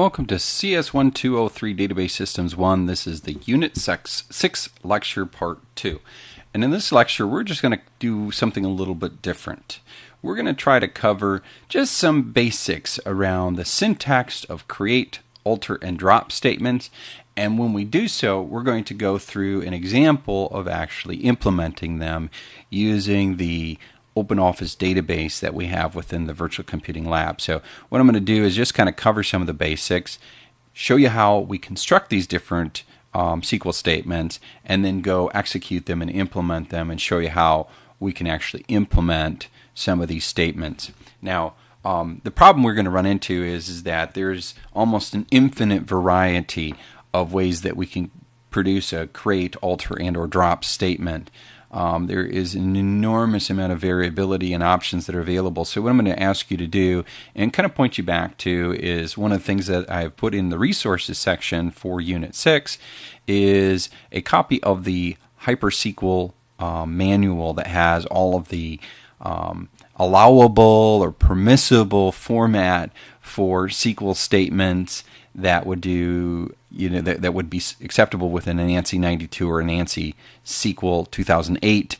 Welcome to CS1203 Database Systems 1. This is the Unit 6 lecture part 2. And in this lecture, we're just going to do something a little bit different. We're going to try to cover just some basics around the syntax of create, alter, and drop statements. And when we do so, we're going to go through an example of actually implementing them using the OpenOffice database that we have within the Virtual Computing Lab. So what I'm going to do is just kind of cover some of the basics, show you how we construct these different SQL statements, and then go execute them and implement them and show you how we can actually implement some of these statements. Now, the problem we're going to run into is that there's almost an infinite variety of ways that we can produce a create, alter, and or drop statement. There is an enormous amount of variability and options that are available. So what I'm going to ask you to do and kind of point you back to is one of the things that I've put in the resources section for Unit 6 is a copy of the HyperSQL manual that has all of the allowable or permissible format for SQL statements that would do, that would be acceptable within an ANSI 92 or an ANSI SQL 2008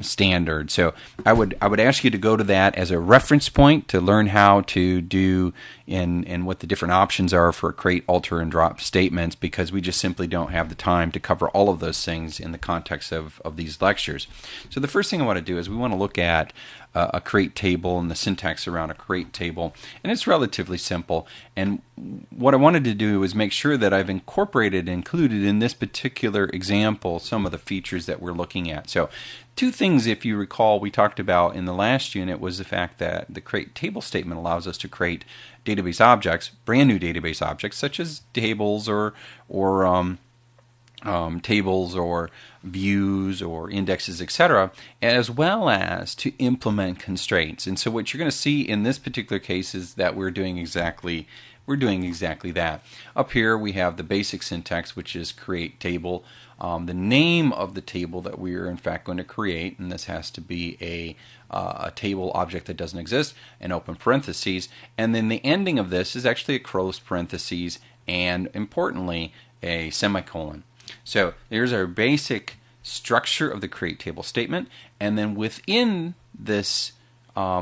standard. So I would ask you to go to that as a reference point to learn how to do and what the different options are for create, alter, and drop statements, because we just simply don't have the time to cover all of those things in the context of these lectures. So the first thing I want to do is we want to look at a create table and the syntax around a create table, and it's relatively simple. And what I wanted to do is make sure that I've included in this particular example some of the features that we're looking at. So two things, if you recall, we talked about in the last unit was the fact that the create table statement allows us to create database objects, brand new database objects, such as tables or tables or views or indexes, etc., as well as to implement constraints. And so what you're going to see in this particular case is that we're doing exactly that. Up here we have the basic syntax, which is create table, the name of the table that we are in fact going to create, and this has to be a table object that doesn't exist, and open parentheses, and then the ending of this is actually a closed parentheses and, importantly, a semicolon. So there's our basic structure of the create table statement, and then within this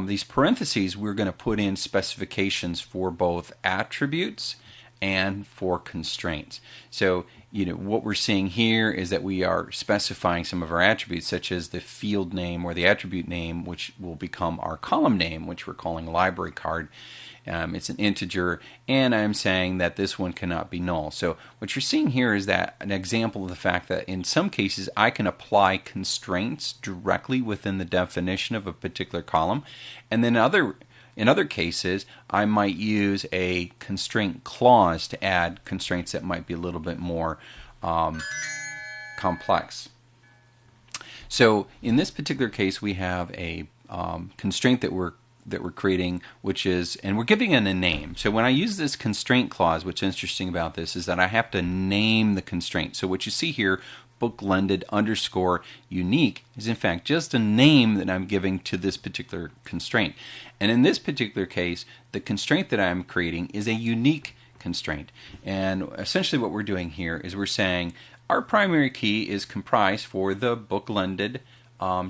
these parentheses we're going to put in specifications for both attributes and for constraints. So what we're seeing here is that we are specifying some of our attributes, such as the field name or the attribute name, which will become our column name, which we're calling library card. It's an integer, and I'm saying that this one cannot be null. So what you're seeing here is that an example of the fact that in some cases I can apply constraints directly within the definition of a particular column, and then in other cases I might use a constraint clause to add constraints that might be a little bit more complex. So in this particular case we have a constraint that we're creating, which is, and we're giving it a name. So when I use this constraint clause, what's interesting about this is that I have to name the constraint. So what you see here, bookended underscore unique, is in fact just a name that I'm giving to this particular constraint. And in this particular case, the constraint that I'm creating is a unique constraint. And essentially what we're doing here is we're saying our primary key is comprised for the bookended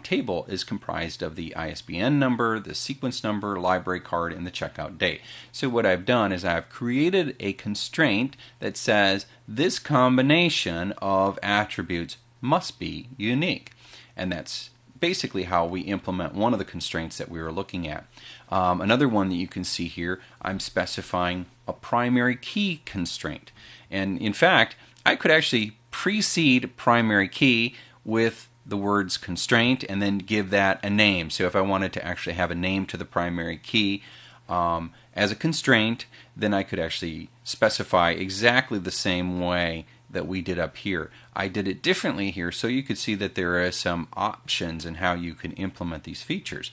table is comprised of the ISBN number, the sequence number, library card, and the checkout date. So what I've done is I've created a constraint that says this combination of attributes must be unique. And that's basically how we implement one of the constraints that we were looking at. Another one that you can see here, I'm specifying a primary key constraint. And in fact, I could actually precede primary key with the words constraint and then give that a name. So if I wanted to actually have a name to the primary key as a constraint, then I could actually specify exactly the same way that we did up here. I did it differently here so you could see that there are some options in how you can implement these features.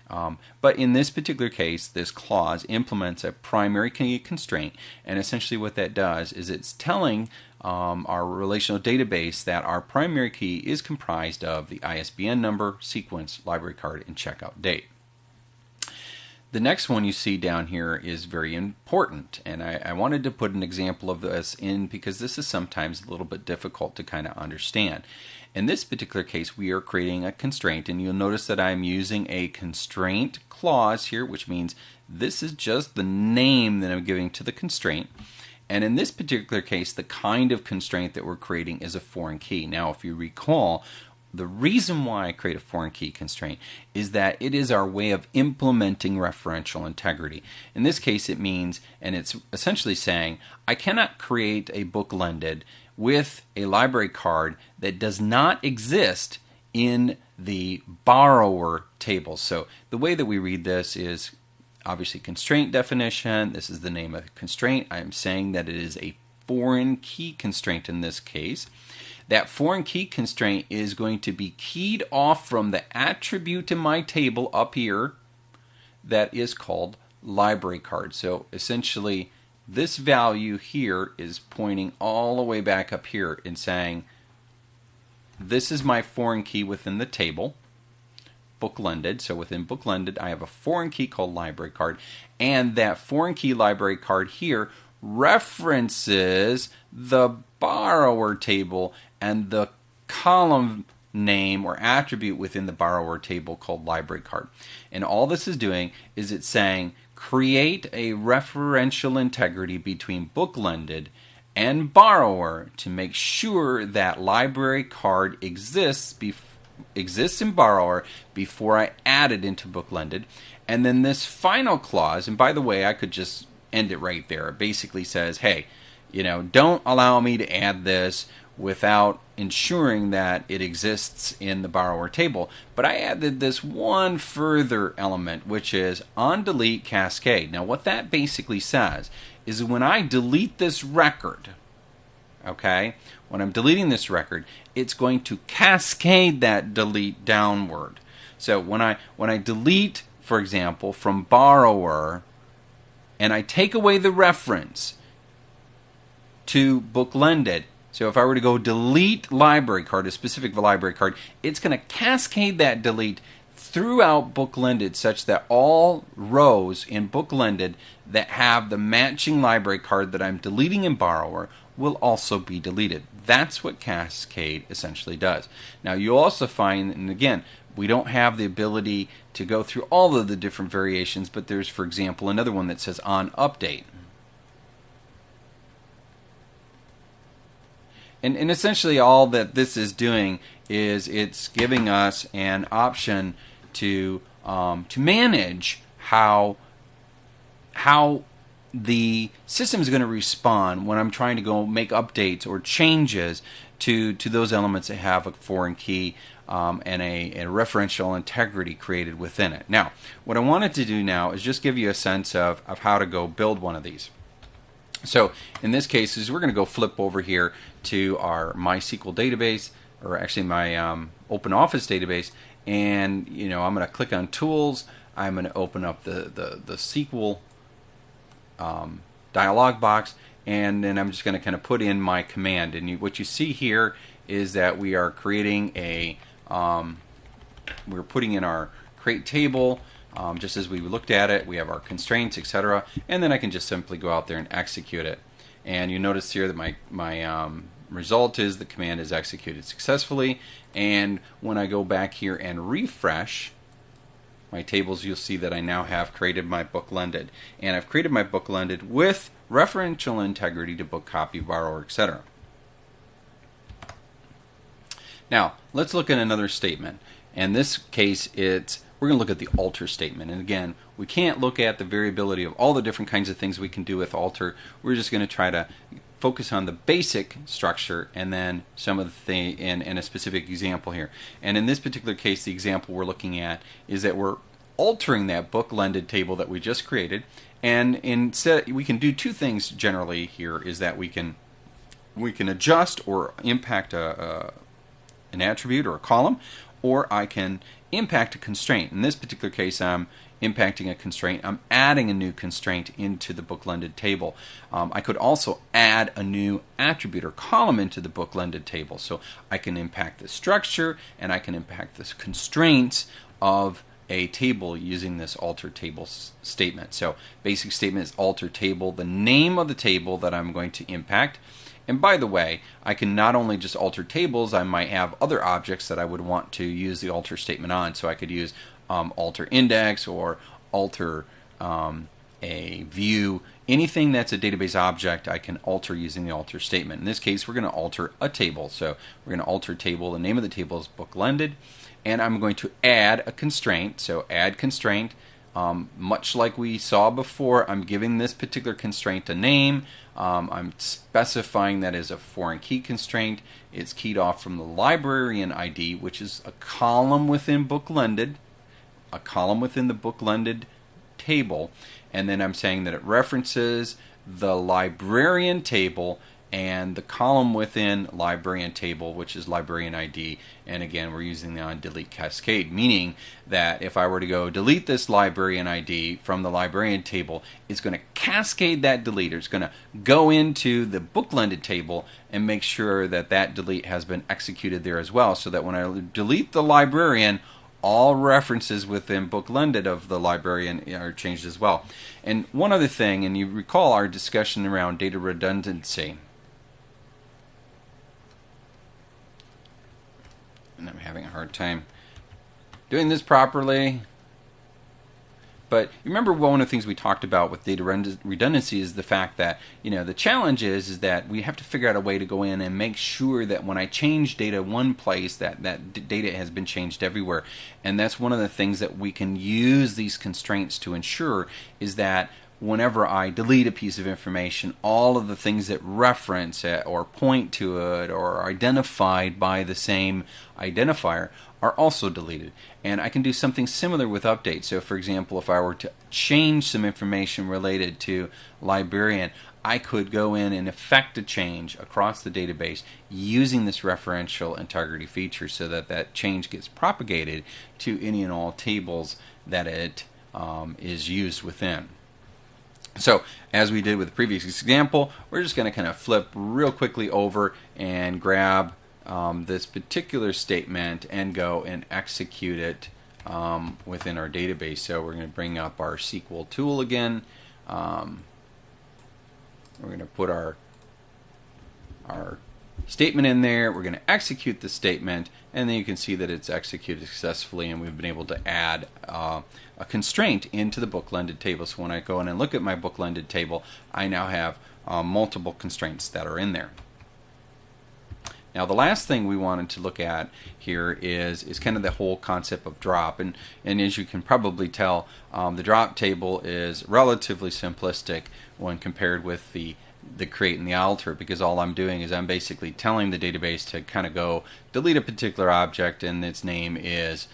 But in this particular case, this clause implements a primary key constraint, and essentially what that does is it's telling our relational database that our primary key is comprised of the ISBN number, sequence, library card, and checkout date. The next one you see down here is very important, and I wanted to put an example of this in because this is sometimes a little bit difficult to kind of understand. In this particular case, we are creating a constraint, and you'll notice that I'm using a constraint clause here, which means this is just the name that I'm giving to the constraint. And in this particular case, the kind of constraint that we're creating is a foreign key. Now, if you recall, the reason why I create a foreign key constraint is that it is our way of implementing referential integrity. In this case, it means, and it's essentially saying, I cannot create a book-lended with a library card that does not exist in the borrower table. So the way that we read this is obviously constraint definition. This is the name of the constraint. I am saying that it is a foreign key constraint in this case. That foreign key constraint is going to be keyed off from the attribute in my table up here that is called library card. So essentially, this value here is pointing all the way back up here and saying, this is my foreign key within the table, book-lended. So within book-lended, I have a foreign key called library card, and that foreign key library card here references the borrower table and the column name or attribute within the borrower table called library card. And all this is doing is it's saying create a referential integrity between book-lended and borrower to make sure that library card exists in borrower before I add it into book-lended. And then this final clause, and by the way, I could just end it right there. It basically says, hey, don't allow me to add this without ensuring that it exists in the borrower table. But I added this one further element, which is on delete cascade. Now what that basically says is when I delete this record, okay, when I'm deleting this record, it's going to cascade that delete downward. So when I delete, for example, from borrower, and I take away the reference to book-lended, so if I were to go delete library card, a specific library card, it's going to cascade that delete throughout book-lended such that all rows in book-lended that have the matching library card that I'm deleting in borrower will also be deleted. That's what cascade essentially does. Now you'll also find, and again, we don't have the ability to go through all of the different variations, but there's, for example, another one that says on update. And essentially all that this is doing is it's giving us an option to manage how the system is going to respond when I'm trying to go make updates or changes to those elements that have a foreign key and a referential integrity created within it. Now, what I wanted to do now is just give you a sense of how to go build one of these. So in this case, is we're going to go flip over here to our MySQL database, or actually my OpenOffice database, and I'm going to click on Tools. I'm going to open up the SQL dialog box, and then I'm just going to kind of put in my command. And what you see here is that we are creating we're putting in our create table. Just as we looked at it, we have our constraints, etc. And then I can just simply go out there and execute it. And you notice here that my result is the command is executed successfully. And when I go back here and refresh my tables, you'll see that I now have created my book-lended. And I've created my book-lended with referential integrity to book copy, borrower, etc. Now, let's look at another statement. In this case, we're going to look at the alter statement. And again, we can't look at the variability of all the different kinds of things we can do with alter. We're just going to try to focus on the basic structure and then some of the thing in a specific example here. And in this particular case, the example we're looking at is that we're altering that book-lended table that we just created. And instead, we can do two things generally here, is that we can adjust or impact an attribute or a column, or I can impact a constraint. In this particular case, I'm impacting a constraint. I'm adding a new constraint into the book-lended table. I could also add a new attribute or column into the book-lended table. So I can impact the structure and I can impact the constraints of a table using this alter table statement. So basic statement is alter table, the name of the table that I'm going to impact. And by the way, I can not only just alter tables, I might have other objects that I would want to use the alter statement on. So I could use alter index or alter a view. Anything that's a database object I can alter using the alter statement. In this case, we're going to alter a table. So we're going to alter table. The name of the table is Booklended. And I'm going to add a constraint. So add constraint. Much like we saw before, I'm giving this particular constraint a name. I'm specifying that as a foreign key constraint. It's keyed off from the librarian ID, which is a column within Booklended, a column within the Booklended table. And then I'm saying that it references the librarian table and the column within librarian table, which is librarian ID. And again, we're using the onDelete cascade, meaning that if I were to go delete this librarian ID from the librarian table, it's going to cascade that delete. It's going to go into the Booklended table and make sure that that delete has been executed there as well, so that when I delete the librarian, all references within Booklended of the librarian are changed as well. And one other thing, and you recall our discussion around data redundancy. And I'm having a hard time doing this properly. But remember, one of the things we talked about with data redundancy is the fact that, the challenge is that we have to figure out a way to go in and make sure that when I change data one place, that data has been changed everywhere. And that's one of the things that we can use these constraints to ensure, is that whenever I delete a piece of information, all of the things that reference it or point to it or are identified by the same identifier are also deleted. And I can do something similar with updates. So for example, if I were to change some information related to librarian, I could go in and effect a change across the database using this referential integrity feature, so that that change gets propagated to any and all tables that it is used within. So as we did with the previous example, we're just going to kind of flip real quickly over and grab this particular statement and go and execute it within our database. So we're going to bring up our SQL tool again. We're going to put our statement in there. We're going to execute the statement, and then you can see that it's executed successfully, and we've been able to add a constraint into the Booklended table. So when I go in and look at my Booklended table, I now have multiple constraints that are in there. Now the last thing we wanted to look at here is kind of the whole concept of drop, and as you can probably tell, the drop table is relatively simplistic when compared with the create and the alter, because all I'm doing is I'm basically telling the database to kind of go delete a particular object, and its name is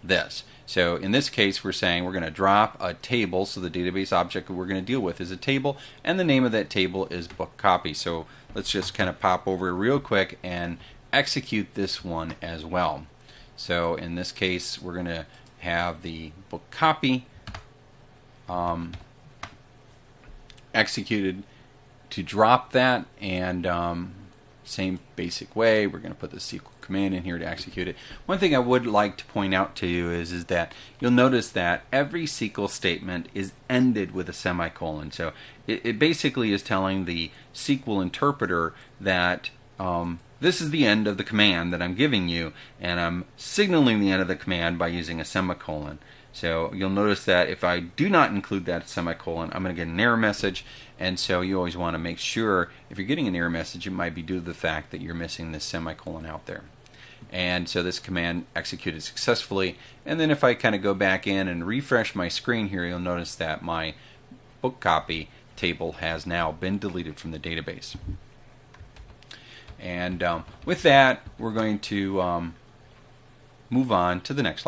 this. So in this case, we're saying we're going to drop a table, so the database object we're going to deal with is a table, and the name of that table is book copy. So let's just kind of pop over real quick and execute this one as well. So in this case, we're going to have the book copy executed to drop that, and same basic way, we're going to put the SQL command in here to execute it. One thing I would like to point out to you is that you'll notice that every SQL statement is ended with a semicolon. So it basically is telling the SQL interpreter that this is the end of the command that I'm giving you, and I'm signaling the end of the command by using a semicolon. So you'll notice that if I do not include that semicolon, I'm going to get an error message. And so you always want to make sure, if you're getting an error message, it might be due to the fact that you're missing this semicolon out there. And so this command executed successfully. And then if I kind of go back in and refresh my screen here, you'll notice that my book copy table has now been deleted from the database. And with that, we're going to move on to the next slide.